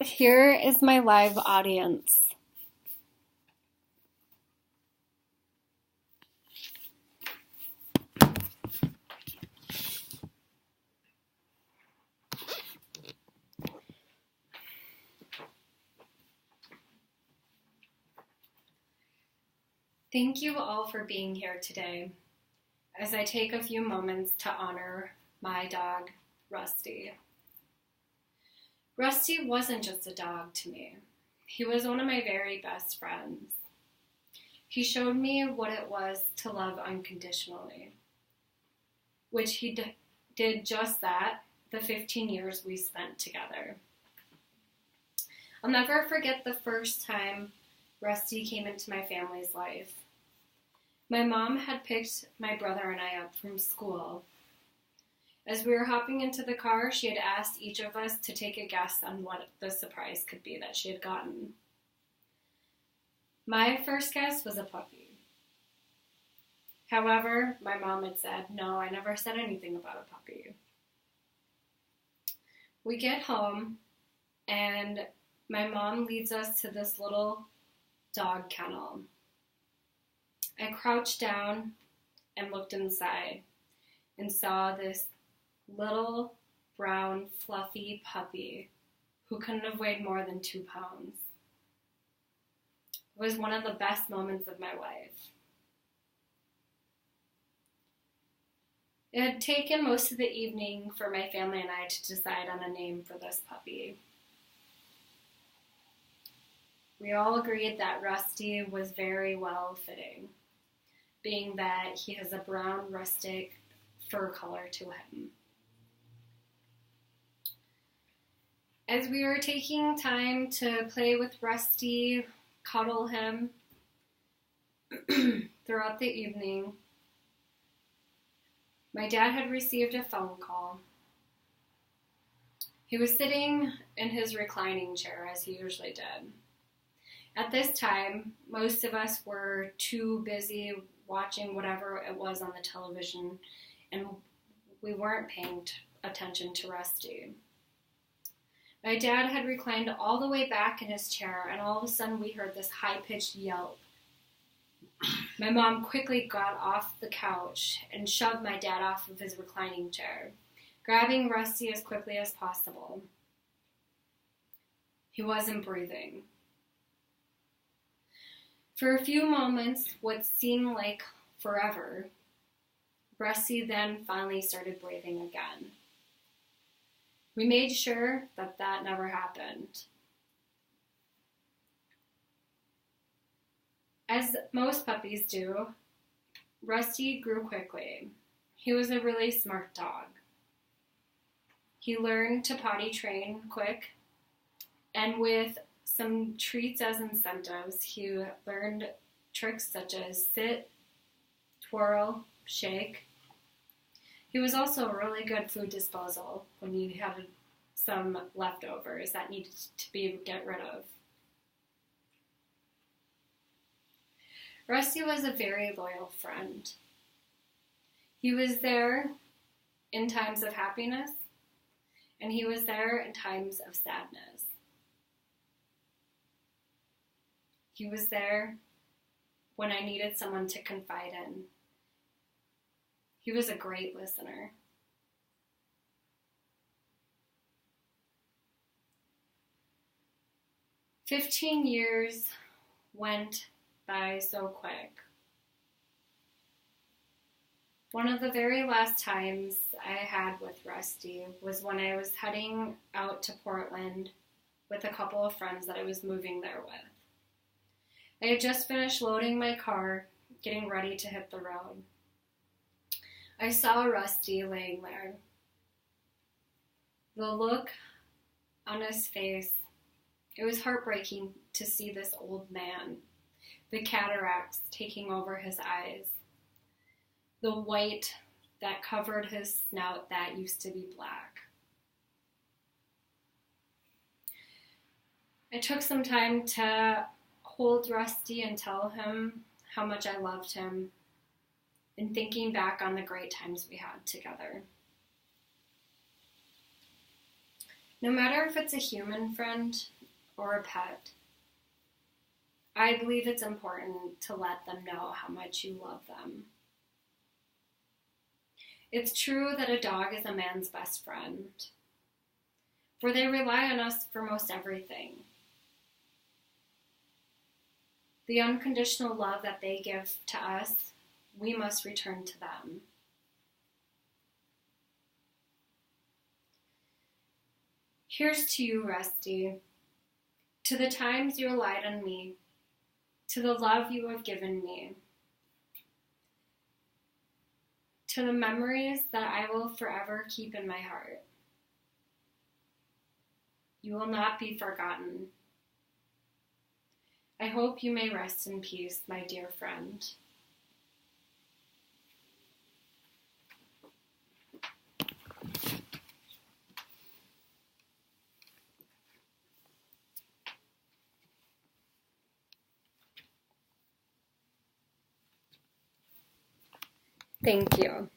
Here is my live audience. Thank you all for being here today as I take a few moments to honor my dog, Rusty. Rusty wasn't just a dog to me. He was one of my very best friends. He showed me what it was to love unconditionally, which he did just that the 15 years we spent together. I'll never forget the first time Rusty came into my family's life. My mom had picked my brother and I up from school. As we were hopping into the car, she had asked each of us to take a guess on what the surprise could be that she had gotten. My first guess was a puppy. However, my mom had said, no, I never said anything about a puppy. We get home, and my mom leads us to this little dog kennel. I crouched down and looked inside and saw this little brown fluffy puppy who couldn't have weighed more than 2 pounds. It was one of the best moments of my life. It had taken most of the evening for my family and I to decide on a name for this puppy. We all agreed that Rusty was very well fitting, being that he has a brown rustic fur color to him. As we were taking time to play with Rusty, cuddle him throughout the evening, my dad had received a phone call. He was sitting in his reclining chair, as he usually did. At this time, most of us were too busy watching whatever it was on the television, and we weren't paying attention to Rusty. My dad had reclined all the way back in his chair, and all of a sudden we heard this high-pitched yelp. My mom quickly got off the couch and shoved my dad off of his reclining chair, grabbing Rusty as quickly as possible. He wasn't breathing. For a few moments, what seemed like forever, Rusty then finally started breathing again. We made sure that that never happened. As most puppies do, Rusty grew quickly. He was a really smart dog. He learned to potty train quick, and with some treats as incentives, he learned tricks such as sit, twirl, shake. He was also a really good food disposal when you had some leftovers that needed to be get rid of. Rusty was a very loyal friend. He was there in times of happiness, and he was there in times of sadness. He was there when I needed someone to confide in. He was a great listener. "15 years went by so quick. One of the very last times I had with Rusty was when I was heading out to Portland with a couple of friends that I was moving there with. I had just finished loading my car, getting ready to hit the road. I saw Rusty laying there. The look on his face, it was heartbreaking to see this old man, the cataracts taking over his eyes, the white that covered his snout that used to be black. I took some time to hold Rusty and tell him how much I loved him, and thinking back on the great times we had together. No matter if it's a human friend or a pet, I believe it's important to let them know how much you love them. It's true that a dog is a man's best friend, for they rely on us for most everything. The unconditional love that they give to us, we must return to them. Here's to you, Rusty, to the times you relied on me, to the love you have given me, to the memories that I will forever keep in my heart. You will not be forgotten. I hope you may rest in peace, my dear friend. Thank you.